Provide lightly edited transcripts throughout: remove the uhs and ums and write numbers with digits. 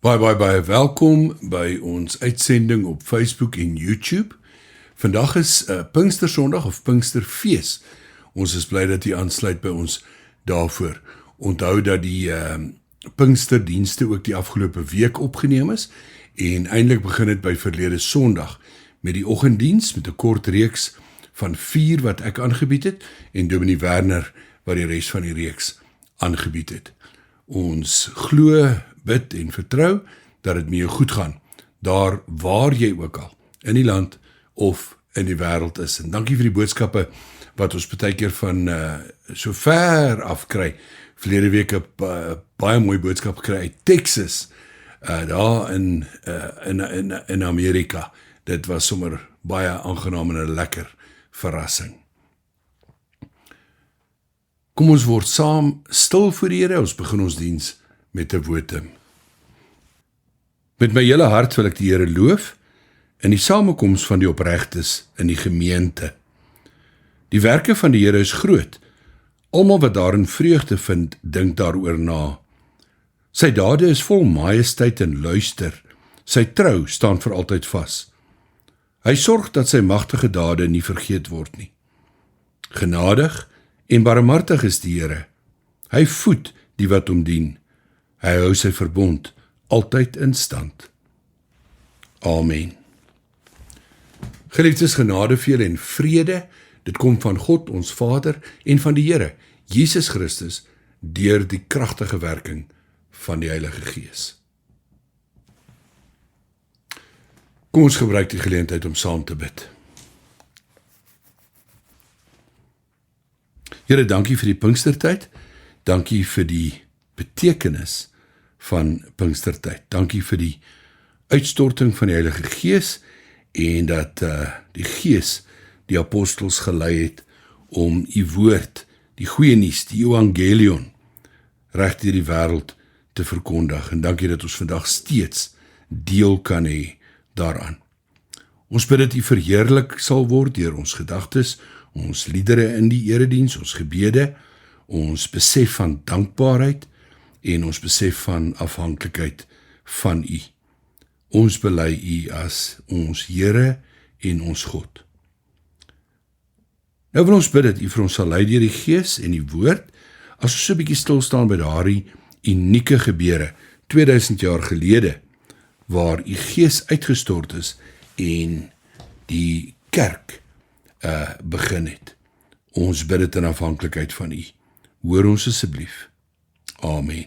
Baie welkom by ons uitsending op Facebook en YouTube. Vandag is Pinkstersondag of Pinksterfees. Ons is bly dat u aansluit by ons daarvoor. Onthou dat die Pinksterdienste ook die afgelope week opgeneem is en eintlik begin het by verlede Sondag met die oggenddiens met 'n kort reeks van 4 wat ek aangebied het en Dominee Werner wat die res van die reeks aangebied het. Ons glo, bid en vertrou dat dit met jou goed gaan, daar waar jy ook al, in die land of in die wêreld is. En dankie vir die boodskappe wat ons baie keer van so ver af kry. Verlede week 'n baie mooi boodskap gekry uit Texas, daar in Amerika. Dit was sommer baie aangenaam en 'n lekker verrassing. Kom ons word saam stil voor die Here. Ons begin ons diens met 'n wotum. Met my hele hart wil ek die Here loof in die samekoms van die opregtes in die gemeente. Die werke van die Here is groot. Almal wat daarin vreugde vind, dink daaroor na. Sy dade is vol majesteit en luister. Sy trou staan vir altyd vas. Hy sorg dat sy magtige dade nie vergeet word nie. Genadig en barmhartig is die Here. Hy voed die wat hom dien. Hy hou sy verbond altyd in stand. Amen. Geliefdes, genade vir julle en vrede, dit kom van God ons Vader en van die Here, Jesus Christus, deur die kragtige werking van die Heilige Gees. Kom ons gebruik die geleentheid om saam te bid. Here, dankie vir die Pinkstertyd, dankie vir die betekenis van Pinkstertyd, dankie vir die uitstorting van die Heilige Gees en dat die Gees die apostels gelei het om u woord, die goeie nuus, die evangelion, reg deur die wêreld te verkondig. En dankie dat ons vandag steeds deel kan hê daaraan. Ons bid dat u verheerlik sal word deur ons gedagtes, ons liedere in die erediens, ons gebede, ons besef van dankbaarheid en ons besef van afhanklikheid van u. Ons bely u as ons Here en ons God. Nou wil ons bid dat u vir ons sal lei deur die Gees en die woord, as ons so 'n bietjie stil staan by daardie unieke gebeure 2000 jaar gelede, waar u Gees uitgestort is en die kerk begin het. Ons bid dit in afhanklikheid van u. Hoor ons asseblief. Amen.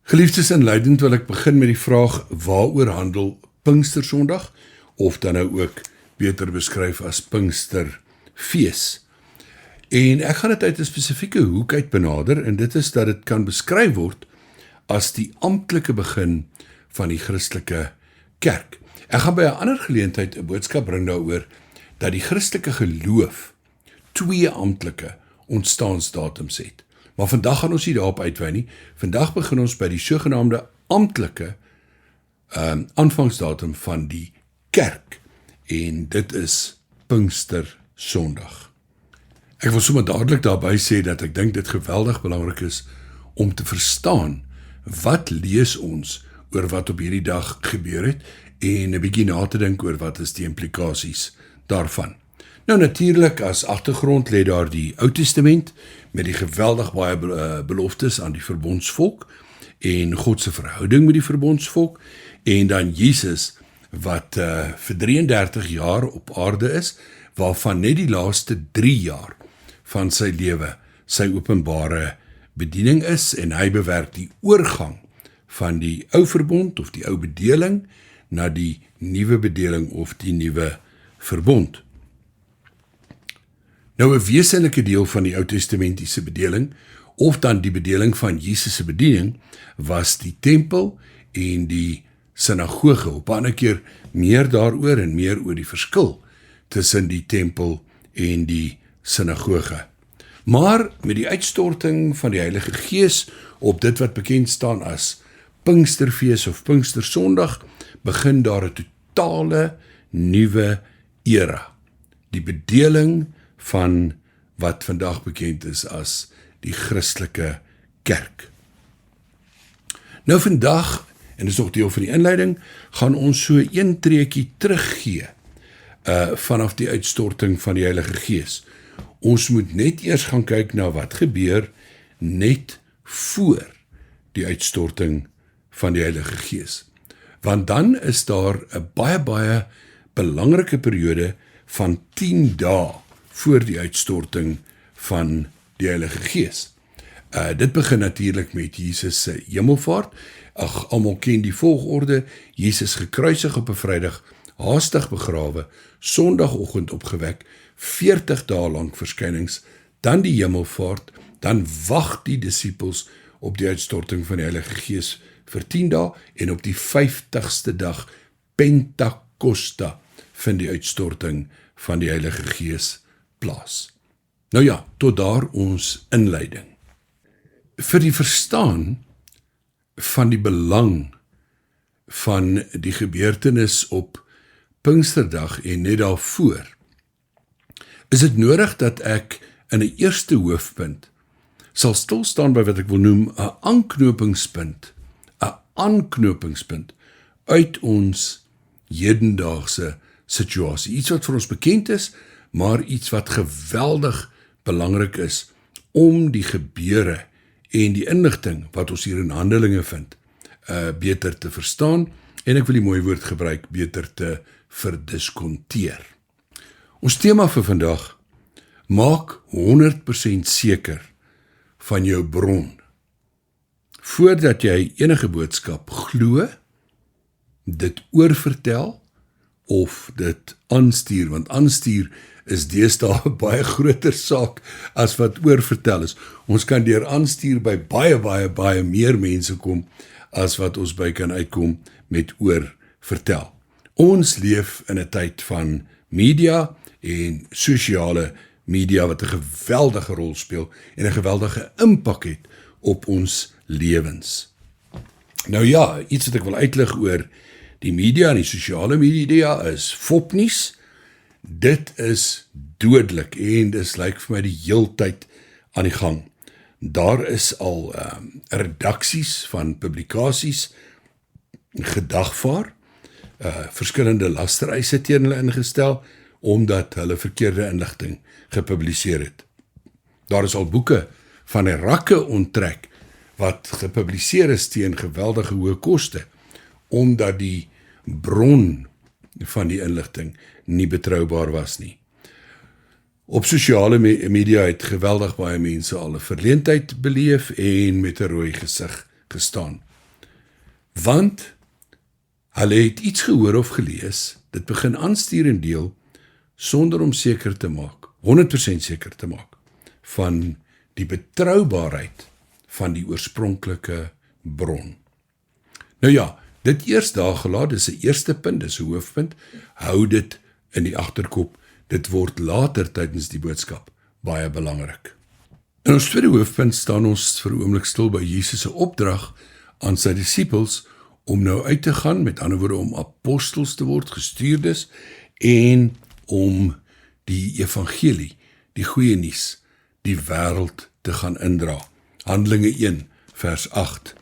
Geliefdes, inleidend wil ek begin met die vraag, waaroor handel Pinkstersondag, of dan nou ook beter beskryf as Pinksterfees. En ek gaan dit uit 'n spesifieke hoek uit benader, en dit is dat dit kan beskryf word as die amptelike begin van die Christelike kerk. Ek gaan by 'n ander geleentheid 'n boodskap bring daaroor dat die Christelike geloof 2 amptelike ontstaansdatums het. Maar vandag gaan ons nie daarop uitwy nie. Vandag begin ons by die sogenaamde amptelike aanvangsdatum van die kerk. En dit is Pinkstersondag. Ek wil sommer dadelik daarby sê dat ek dink dit geweldig belangrik is om te verstaan wat lees ons oor wat op hierdie dag gebeur het en 'n bietjie na te dink oor wat is die implikasies daarvan. Nou natuurlik as agtergrond lê daar die Ou Testament met die geweldig baie beloftes aan die verbondsvolk en God se verhouding met die verbondsvolk en dan Jesus wat vir 33 jaar op aarde is, waarvan net die laaste 3 jaar van sy lewe sy openbare bediening is en hy bewerk die oorgang van die ou verbond of die ou bedeling na die nuwe bedeling of die nuwe verbond. Nou 'n wesenlike deel van die Ou Testamentiese bedeling of dan die bedeling van Jesus se bediening was die tempel en die sinagoge. Op 'n ander keer meer daaroor en meer oor die verskil tussen die tempel en die sinagoge. Maar met die uitstorting van die Heilige Gees op dit wat bekend staan as Pinksterfees of Pinkstersondag, begin daar 'n totale nuwe era. Die bedeling van wat vandag bekend is as die Christelike kerk. Nou vandag, en dit is nog deel van die inleiding, gaan ons so een treetjie teruggee vanaf die uitstorting van die Heilige Gees. Ons moet net eers gaan kyk na wat gebeur net voor die uitstorting van die Heilige Gees. Want dan is daar 'n baie belangrike periode van 10 dae voor die uitstorting van die Heilige Gees. Dit begin natuurlik met Jesus se hemelvaart. Almal ken die volgorde. Jesus gekruisig op 'n Vrydag, haastig begrawe, Sondagoggend opgewek, 40 dae lank verskynings, dan die hemelvaart, dan wag die disippels op die uitstorting van die Heilige Gees vir 10 dae en op die 50ste dag Pentakosta vind die uitstorting van die Heilige Gees plaas. Nou ja, tot daar ons inleiding. Vir die verstaan van die belang van die gebeurtenis op Pinksterdag en net daarvoor, is dit nodig dat ek in 'n eerste hoofpunt sal stilstaan by wat ek wil noem 'n aanknopingspunt uit ons hedendaagse situasie. Iets wat vir ons bekend is, maar iets wat geweldig belangrik is om die gebeure en die inligting wat ons hier in Handelinge vind, beter te verstaan, en ek wil die mooi woord gebruik, beter te verdiskonteer. Ons tema vir vandag, maak 100% seker van jou bron, voordat jy enige boodskap glo, dit oorvertel, of dit aanstuur, want aanstuur is deesdae 'n baie groter saak as wat oorvertel is. Ons kan deur aanstuur by baie meer mense kom, as wat ons by kan uitkom met oorvertel. Ons leef in 'n tyd van media en sosiale media wat 'n geweldige rol speel en 'n geweldige impak het op ons lewens. Nou ja, iets wat ek wil uitlig oor die media en die sosiale media is fopnuus. Dit is dodelik en dis lyk vir my die heeltyd aan die gang. Daar is al redaksies van publikasies gedagvaar, verskillende lastereise teen hulle ingestel, omdat hulle verkeerde inligting gepubliseer het. Daar is al boeke van die rakke onttrek, wat gepubliseer is teen geweldige hoë koste, omdat die bron van die inligting nie betroubaar was nie. Op sosiale media het geweldig baie mense al 'n verleentheid beleef en met 'n rooi gesig gestaan. Want hulle het iets gehoor of gelees, dit begin aanstuur en deel, sonder om seker te maak, 100% seker te maak, van die betroubaarheid van die oorspronklike bron. Nou ja, dit eers daar gelaat, dis 'n eerste punt, dis 'n hoofpunt, hou dit in die agterkop, dit word later tydens die boodskap baie belangrik. In ons tweede hoofpunt staan ons vir 'n oomblik stil by Jesus se opdrag aan sy disippels om nou uit te gaan, met ander woorde om apostels te word, gestuurdes, en om die evangelie, die goeie nuus, die wêreld te gaan indra. Handelinge 1 vers 8.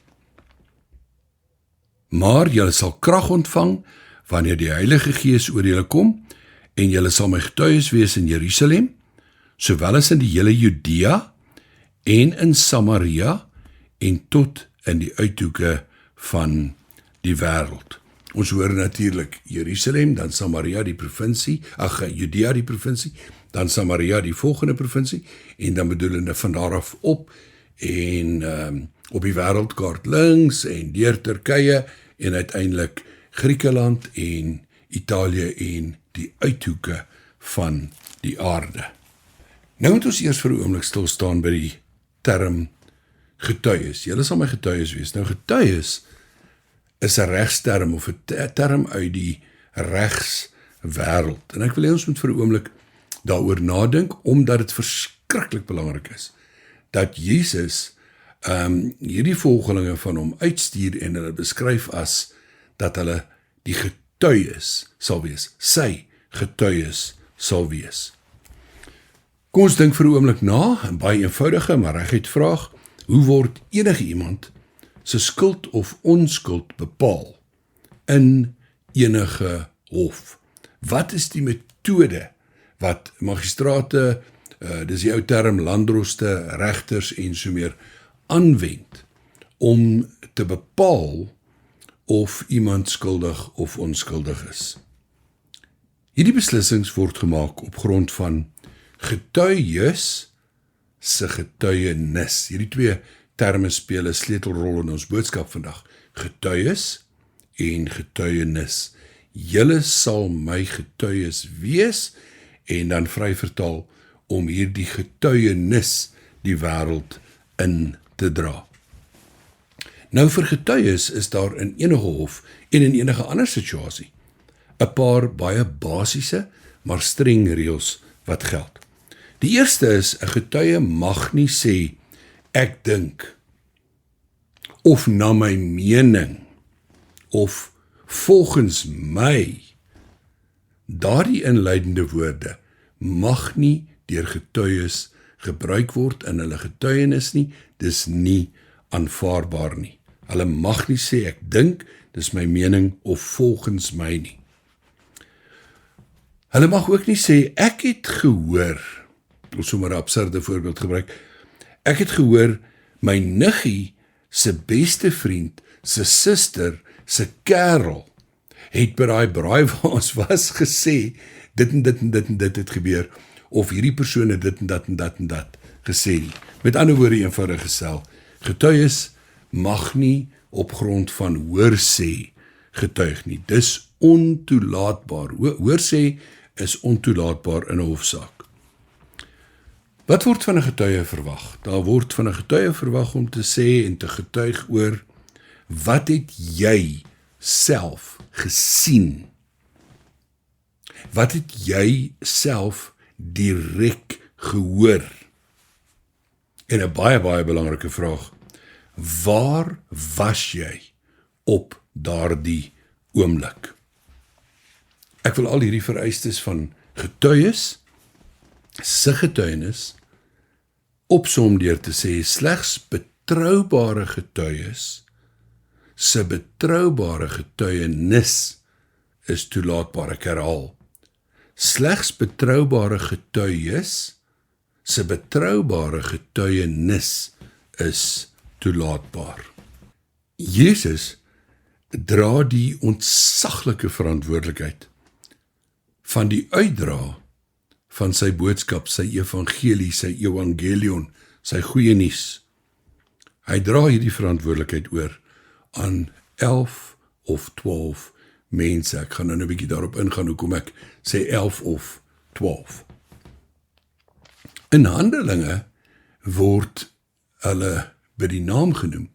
Maar julle sal krag ontvang wanneer die Heilige Gees oor julle kom, en julle sal my getuies wees in Jerusalem, sowel as in die hele Judea en in Samaria en tot in die uithoeke van die wêreld. Ons hoor natuurlik Jerusalem, dan Samaria die provinsie, Judea die provinsie, dan Samaria die volgende provinsie, en dan bedoelende van daar af op, en op die wêreldkaart links, en deur Turkye, en uiteindelik Griekeland en Italië en die uithoeke van die aarde. Nou moet ons eers vir 'n oomblik stil staan by die term getuies. Julle sal my getuies wees. Nou getuies is 'n regsterm of 'n term uit die regswêreld. En ek wil hê ons moet vir 'n oomblik daaroor nadink, omdat dit verskriklik belangrik is dat Jesus hierdie volgelinge van hom uitstuur en hulle beskryf as dat hulle die getuies sal wees, sy getuies sal wees. Kom ons dink vir 'n oomblik na, 'n baie eenvoudige maar reguit vraag, hoe word enige iemand se skuld of onskuld bepaal in enige hof? Wat is die metode wat magistrate, dis die ou term landdroste, regters en so meer, aanwend om te bepaal of iemand skuldig of onskuldig is? Hierdie beslissings word gemaak op grond van getuies se getuienis. Hierdie twee terme speel 'n sleutelrol in ons boodskap vandag. Getuies en getuienis. Julle sal my getuies wees, en dan vry vertaal om hierdie getuienis die wêreld in te dra. Nou vir getuies is daar in enige hof en in enige ander situasie 'n paar baie basiese, maar streng reëls wat geld. Die eerste is, 'n getuie mag nie sê, ek dink, of na my mening, of volgens my. Daardie inleidende woorde mag nie deur getuies gebruik word in hulle getuienis nie, dis nie aanvaarbaar nie. Hulle mag nie sê, ek dink, dis my mening, of volgens my nie. Hulle mag ook nie sê, ek het gehoor, ek wil sommer 'n absurde voorbeeld gebruik, ek het gehoor, my niggie se beste vriend, se suster, se kerel, het by daai braai waar ons was gesê, dit en dit en dit en dit het gebeur, of hierdie persoon het dit en dat en dat en dat gesê nie. Met ander woorde eenvoudig gestel, getuies mag nie op grond van hoorsê getuig nie. Dis ontoelaatbaar. Hoorsê is ontoelaatbaar in 'n hofsaak. Wat word van 'n getuie verwag? Daar word van 'n getuie verwag om te sê en te getuig oor, wat het jy self gesien? Wat het jy self direk gehoor? En 'n baie, baie belangrike vraag, waar was jy op daardie oomblik? Ek wil al hierdie vereistes van getuies, se getuienis, opsom deur te sê, slegs betroubare getuies, se betroubare getuienis is toelaatbaar. Ek herhaal, slegs betroubare getuies, se betroubare getuienis is toelaatbaar. Jesus dra die ontsaglike verantwoordelikheid van die uitdra van sy boodskap, sy evangelie, sy evangelion, sy goeie nuus. Hy dra hierdie verantwoordelikheid oor aan 11 of 12 mense. Ek gaan nou 'n bietjie daarop ingaan hoekom ek sê 11 of 12. In Handelinge word hulle by die naam genoem,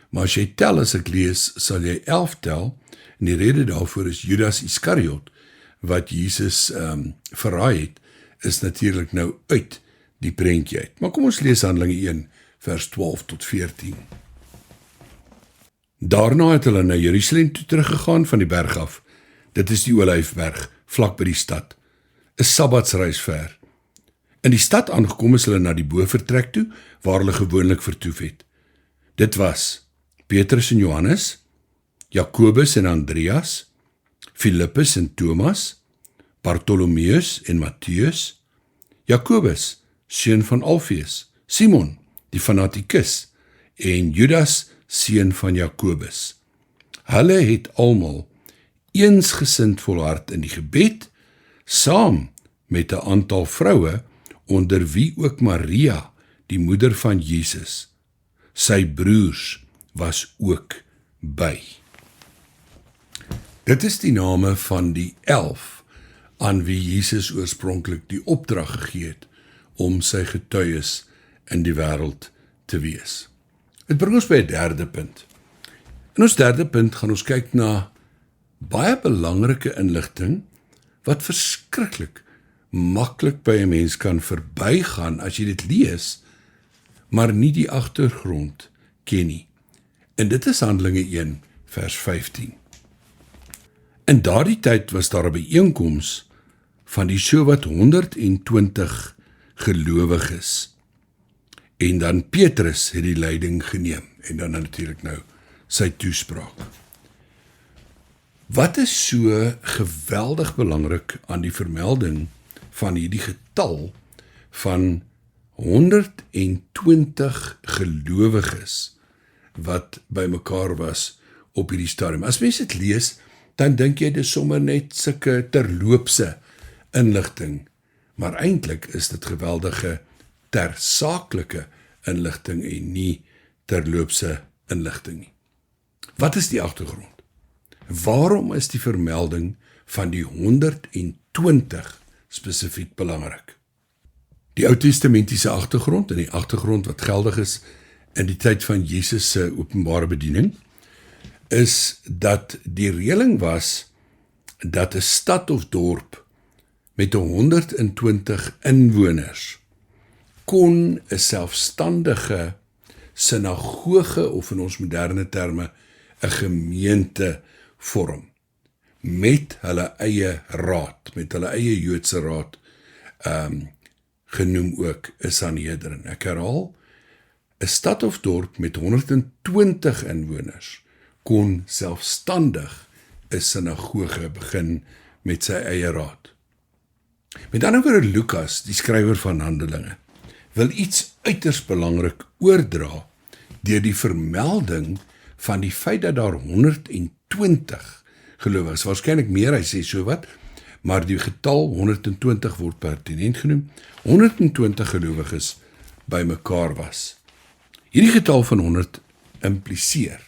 maar as jy tel, as ek lees, sal jy 11 tel, en die rede daarvoor is Judas Iskariot, wat Jesus verraai het, is natuurlik nou uit die prentjie uit. Maar kom ons lees Handelinge 1, vers 12 tot 14. Daarna het hulle na Jerusalem toe teruggegaan van die berg af. Dit is die Olyfberg, vlak by die stad. 'n Sabbatsreis ver. In die stad aangekom is hulle na die bovertrek toe, waar hulle gewoonlik vertoef het. Dit was Petrus en Johannes, Jakobus en Andreas, Filippus en Thomas, Bartolomeus en Matteus, Jakobus, seun van Alfeus, Simon, die fanatikus, en Judas, seun van Jakobus. Hulle het almal eensgesind volhard in die gebed, saam met 'n aantal vroue, onder wie ook Maria, die moeder van Jesus, sy broers, was ook by. Dit is die name van die 11 aan wie Jesus oorspronklik die opdrag gegee het om sy getuies in die wêreld te wees. Dit bring ons by 'n derde punt. In ons derde punt gaan ons kyk na baie belangrike inligting wat verskriklik maklik by 'n mens kan verbygaan as jy dit lees, maar nie die agtergrond ken nie. En dit is Handelinge 1 vers 15. In daardie tyd was daar 'n byeenkoms van die sowat 120 gelowiges. En dan Petrus het die leiding geneem, en dan natuurlik nou sy toespraak. Wat is so geweldig belangrik aan die vermelding van hierdie getal van 120 gelowiges wat bymekaar was op hierdie stadium? As mens dit lees, dan dink jy dis sommer net sulke terloopse inligting, maar eintlik is dit geweldige tersaaklike inligting en nie terloopse inligting nie. Wat is die agtergrond? Waarom is die vermelding van die 120 spesifiek belangrik? Die Ou Testamentiese agtergrond en die agtergrond wat geldig is in die tyd van Jesus se openbare bediening, is dat die reëling was dat 'n stad of dorp met 120 inwoners kon 'n selfstandige sinagoge of in ons moderne terme 'n gemeente vorm met hulle eie raad, met hulle eie Joodse raad, genoem ook 'n Sanhedrin. Ek herhaal, 'n stad of dorp met 120 inwoners kon selfstandig 'n sinagoge begin met sy eie raad. Met ander woorde, Lukas, die skrywer van Handelinge, wil iets uiters belangrik oordra deur die vermelding van die feit dat daar 120 gelowiges, waarskynlik meer, hy sê so wat, maar die getal 120 word pertinent genoem, 120 gelowiges bymekaar was. Hierdie getal van 100 impliseer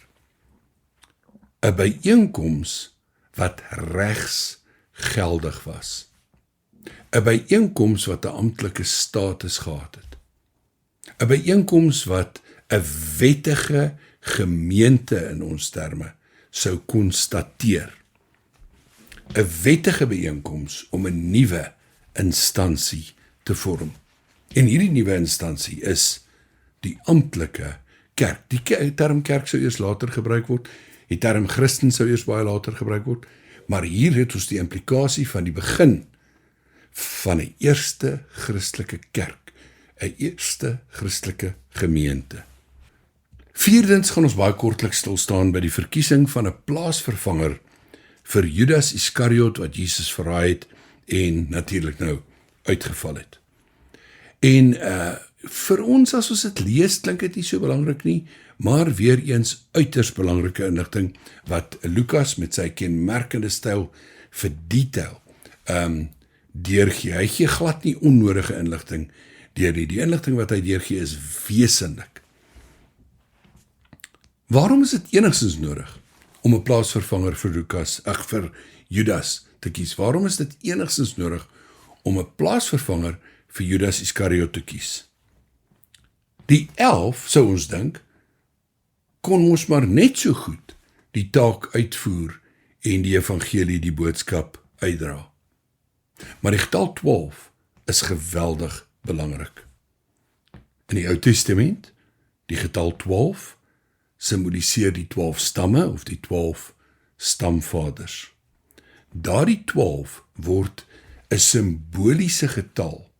'n byeenkoms wat regs geldig was. 'n byeenkoms wat 'n amptelike status gehad het. 'n byeenkoms wat 'n wettige gemeente in ons terme sou konstateer. 'n wettige byeenkoms om 'n nuwe instansie te vorm. En hierdie nuwe instansie is die amptelike kerk. Die term kerk sou eers later gebruik word, die term Christen sou eers baie later gebruik word, maar hier het ons die implikasie van die begin van 'n eerste Christelike kerk, 'n eerste Christelike gemeente. Vierdens gaan ons baie kortliks stil staan by die verkiesing van 'n plaasvervanger vir Judas Iskariot wat Jesus verraai het en natuurlik nou uitgeval het. En vir ons as ons dit lees, klink dit nie so belangrik nie, maar weer eens uiters belangrike inligting wat Lukas met sy kenmerkende styl vir detail deurgee. Hy gee glad nie onnodige inligting deur nie. Die inligting wat hy deurgee is wesentlik. Waarom is dit enigstens nodig om 'n plaasvervanger vir Judas te kies? Waarom is dit enigstens nodig om 'n plaasvervanger vir Judas Iskariot te kies? Die 11, sou ons dink, kon ons maar net so goed die taak uitvoer en die evangelie, die boodskap uitdra. Maar die getal 12 is geweldig belangrik. In die Ou Testament, die getal 12 simboliseer die 12 stamme of die 12 stamvaders. Daardie 12 word 'n simboliese getal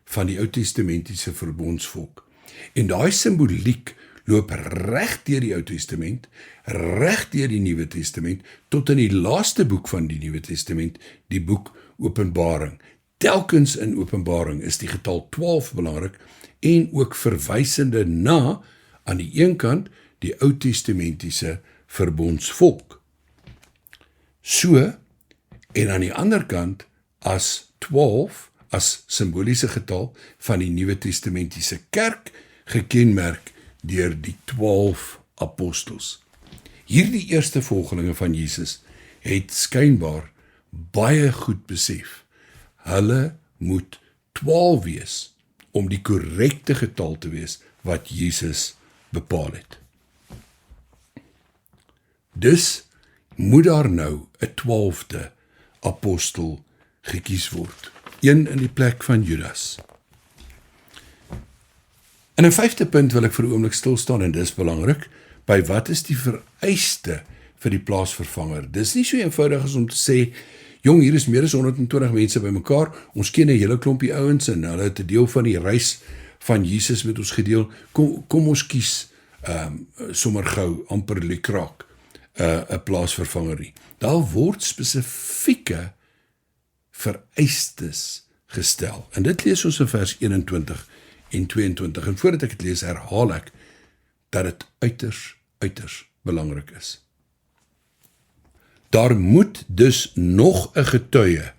van die Ou Testamentiese verbondsvolk. En daai simboliek loop reg deur die Ou Testament, reg deur die Nuwe Testament, tot in die laaste boek van die Nuwe Testament, die boek Openbaring. Telkens in Openbaring is die getal 12 belangrik en ook verwysende na, aan die een kant, die Ou Testamentiese verbondsvolk. So, en aan die ander kant, as 12, as simboliese getal van die Nuwe Testamentiese kerk, gekenmerk deur die 12 apostels. Hierdie eerste volgelinge van Jesus het skynbaar baie goed besef. Hulle moet 12 wees om die korrekte getal te wees wat Jesus bepaal het. Dus moet daar nou 'n 12de apostel gekies word. Een in die plek van Judas. In 'n 5de punt wil ek vir 'n oomblik stil staan en dis belangrik, by wat is die vereiste vir die plaasvervanger? Dis nie so eenvoudig as om te sê, jong, hier is meer as 120 mense bymekaar, ons ken 'n hele klompie ouens en hulle het 'n deel van die reis van Jesus met ons gedeel, kom ons kies sommer gou amper lukraak 'n plaasvervanger nie. Daar word spesifieke vereistes gestel. En dit lees ons in vers 21 en 22. En voordat ek dit lees, herhaal ek dat dit uiters belangrik is. Daar moet dus nog 'n getuie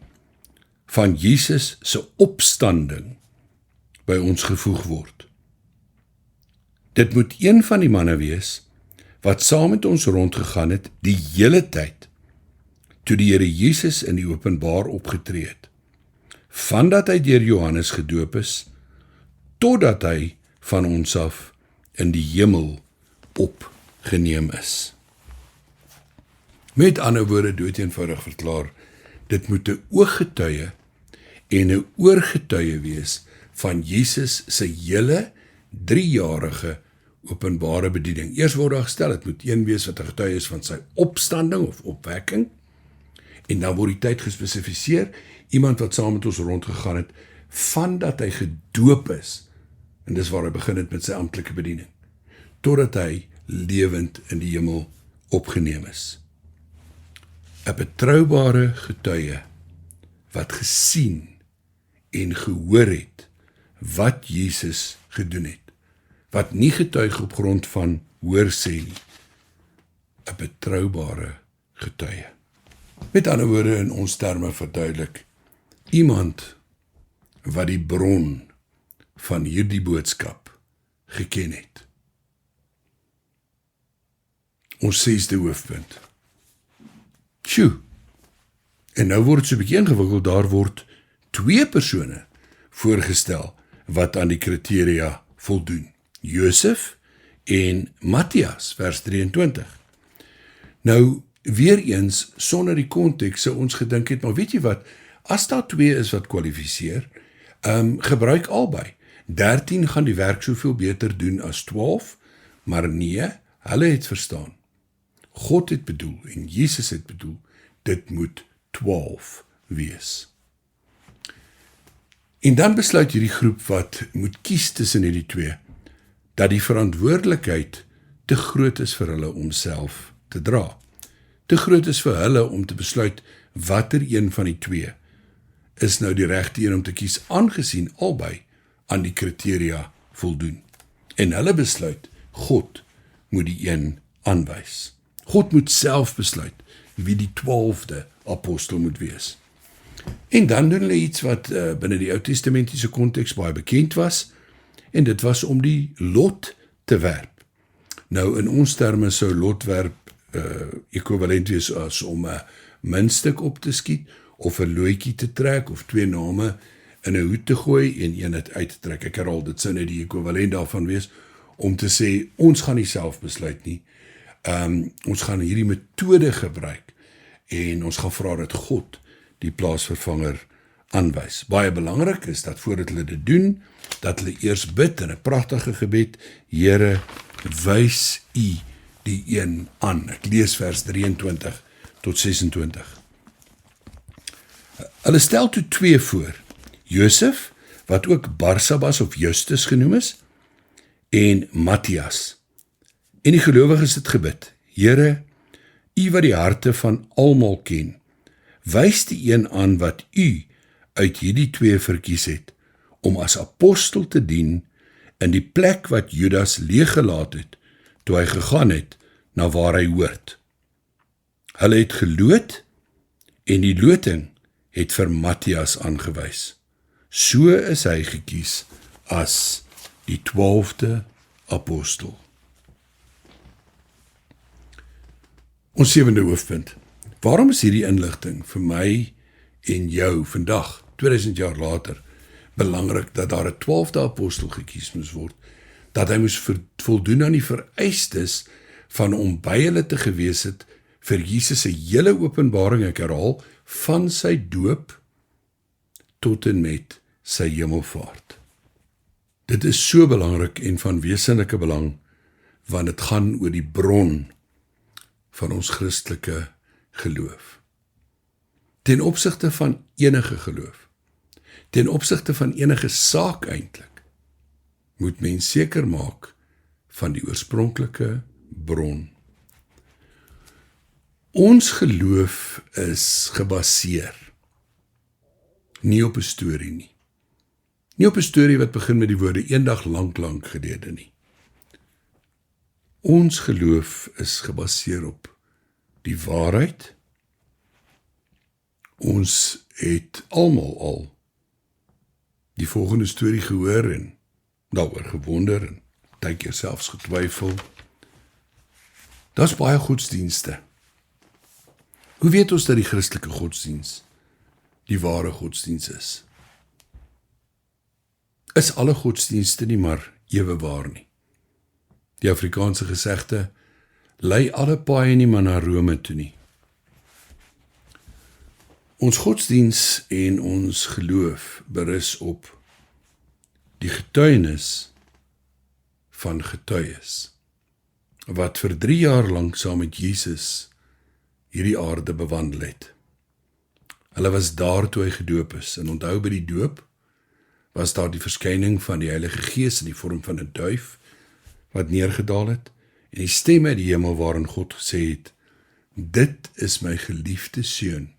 van Jesus se opstanding by ons gevoeg word. Dit moet een van die manne wees wat saam met ons rondgegaan het die hele tyd toe die Here Jesus in die openbaar opgetree het, vandat hy deur Johannes gedoop is, totdat hy van ons af in die hemel opgeneem is. Met ander woorde, doeteenvoudig verklaar, dit moet 'n ooggetuie en 'n oorgetuie wees van Jesus se hele 3-jarige openbare bediening. Eers word daar gestel, dit moet een wees wat 'n getuie is van sy opstanding of opwekking, en dan word die tyd gespesifiseer, iemand wat saam met ons rondgegaan het, vandat hy gedoop is, en dis waar hy begin het met sy amptelike bediening, totdat hy lewend in die hemel opgeneem is. 'n Betroubare getuie, wat gesien en gehoor het, wat Jesus gedoen het, wat nie getuig op grond van hoorsê nie, 'n betroubare getuie. Met ander woorde, in ons terme verduidelik, iemand wat die bron van hierdie boodskap geken het. Ons 6de hoofpunt. Sjoe, en nou word het so 'n bietjie ingewikkeld, daar word 2 persone voorgestel wat aan die kriteria voldoen. Josef en Matthias, vers 23. Nou, weer eens, sonder die konteks sou ons gedink het, maar weet jy wat, as daar 2 is wat kwalifiseer, gebruik albei. 13 gaan die werk soveel beter doen as 12, maar nee, hulle het verstaan. God het bedoel, en Jesus het bedoel, dit moet 12 wees. En dan besluit hierdie groep wat moet kies tussen hierdie 2, dat die verantwoordelikheid te groot is vir hulle om self te dra. Te groot is vir hulle om te besluit watter een van die 2 is nou die regte een om te kies, aangesien albei aan die kriteria voldoen. En hulle besluit, God moet die een aanwys. God moet self besluit wie die 12de apostel moet wees. En dan doen hulle iets wat binne die Ou Testamentiese konteks baie bekend was, en dit was om die lot te werp. Nou in ons terme sou lotwerp ekwivalent wees as om 'n muntstuk op te skiet, of 'n looitjie te trek, of 2 name in 'n hoed te gooi en een het uit te trek. Ek herhaal, dit sou net die ekwivalent daarvan wees, om te sê, ons gaan nie self besluit nie, ons gaan hierdie metode gebruik, en ons gaan vra dat God die plaasvervanger aanwys. Baie belangrik is dat voordat hulle dit doen, dat hulle eers bid in 'n pragtige gebed, Here, wys U die een aan. Ek lees vers 23 tot 26. Hulle stel toe 2 voor, Josef, wat ook Barsabas of Justus genoem is, en Matthias. En die gelowiges het gebid, Here, U wat die harte van almal ken, wys die een aan wat U uit hierdie 2 verkies het, om as apostel te dien in die plek wat Judas leeggelaat het, toe hy gegaan het na waar hy hoort. Hulle het geloot, en die loting het vir Matthias aangewys. So is hy gekies as die 12de apostel. Ons 7de hoofpunt. Waarom is hierdie inligting vir my en jou vandag, 2000 jaar later, belangrik dat daar 'n 12de apostel gekies moes word, dat hy moes voldoen aan die vereistes van om by hulle te gewees het vir Jesus se hele openbaring, ek herhaal, van sy doop tot en met sy hemelvaart. Dit is so belangrik en van wesenlike belang, want dit gaan oor die bron van ons Christelike geloof. Ten opsigte van enige geloof, ten opsigte van enige saak eintlik, moet mens seker maak van die oorspronklike bron. Ons geloof is gebaseer nie op 'n storie nie. Nie op 'n storie wat begin met die woorde eendag lank gelede nie. Ons geloof is gebaseer op die waarheid. Ons het almal al die volgende storie gehoor en daaroor gewonder en partykeer selfs getwyfel. Daar's baie godsdienste. Hoe weet ons dat die Christelike godsdiens die ware godsdiens is? Is alle godsdienste nie maar ewe waar nie? Die Afrikaanse gesegde, lei alle paaie nie maar na Rome toe nie. Ons godsdiens en ons geloof berus op die getuienis van getuies, wat vir 3 jaar lank saam met Jesus hierdie aarde bewandel het. Hulle was daar toe hy gedoop is, en onthou by die doop, was daar die verskyning van die Heilige Gees in die vorm van 'n duif, wat neergedaal het, en die stem uit die hemel waarin God gesê het, dit is my geliefde seun,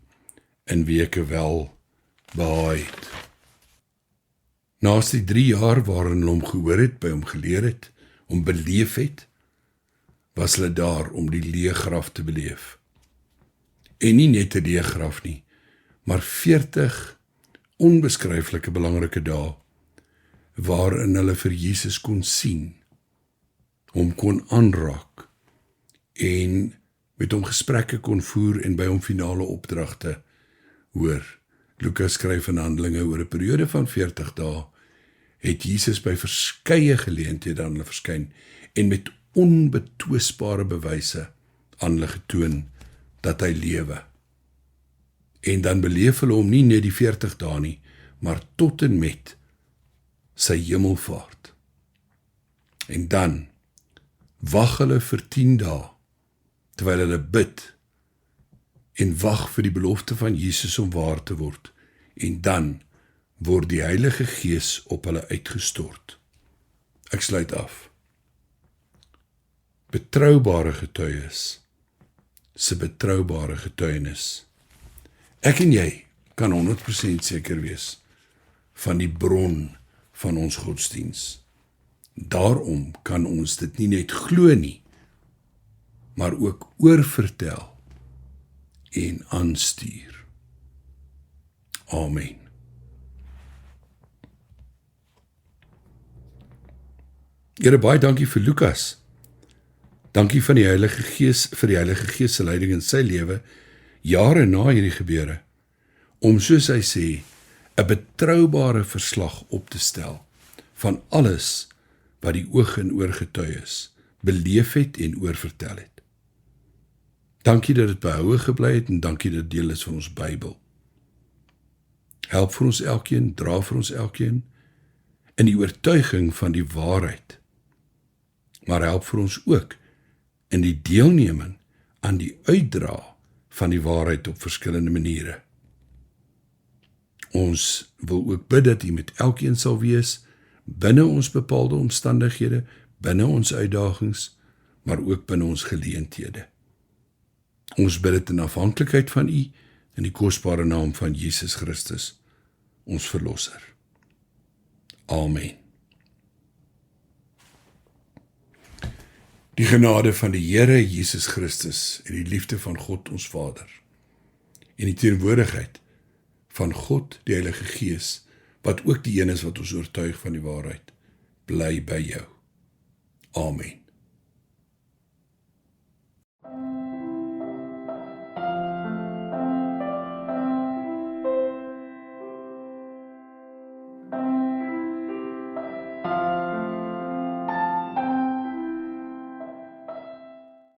in wie ek wel behaag het. Naast die 3 jaar waarin hulle hom gehoor het, by hom geleer het, hom beleef het, was hulle daar om die leë graf te beleef. En nie net 'n leë graf nie, maar 40 onbeskryflike belangrike dae, waarin hulle vir Jesus kon sien, hom kon aanraak, en met hom gesprekke kon voer en by hom finale opdragte hoor. Lukas skryf in Handelinge oor 'n periode van 40 dae, het Jesus by verskeie geleenthede aan hulle verskyn, en met onbetwisbare bewyse aan hulle getoon, dat hy lewe. En dan beleef hulle hom nie net die 40 dae nie, maar tot en met sy hemelvaart. En dan wag hulle vir 10 dae, terwyl hulle bid, en wag vir die belofte van Jesus om waar te word, en dan word die Heilige Gees op hulle uitgestort. Ek sluit af. Betroubare getuies, se betroubare getuienis. Ek en jy kan 100% seker wees van die bron van ons godsdiens. Daarom kan ons dit nie net glo nie, maar ook oorvertel en aanstuur. Amen. Here, baie dankie vir Lukas. Dankie van die Heilige Gees vir die Heilige Gees se leiding in sy lewe, jare na hierdie gebeure, om soos hy sê, 'n betroubare verslag op te stel van alles wat die oog en oor getuies, beleef het en oorvertel het. Dankie dat dit behoue gebly het en dankie dat dit deel is van ons Bybel. Help vir ons elkeen, dra vir ons elkeen in die oortuiging van die waarheid, maar help vir ons ook in die deelneming aan die uitdra van die waarheid op verskillende maniere. Ons wil ook bid dat U met elkeen sal wees, binne ons bepaalde omstandighede, binne ons uitdagings, maar ook binne ons geleenthede. Ons bid dit in afhanklikheid van U, in die kosbare naam van Jesus Christus, ons Verlosser. Amen. Die genade van die Here Jesus Christus en die liefde van God ons Vader en die teenwoordigheid van God die Heilige Gees, wat ook die een is wat ons oortuig van die waarheid, bly by jou. Amen.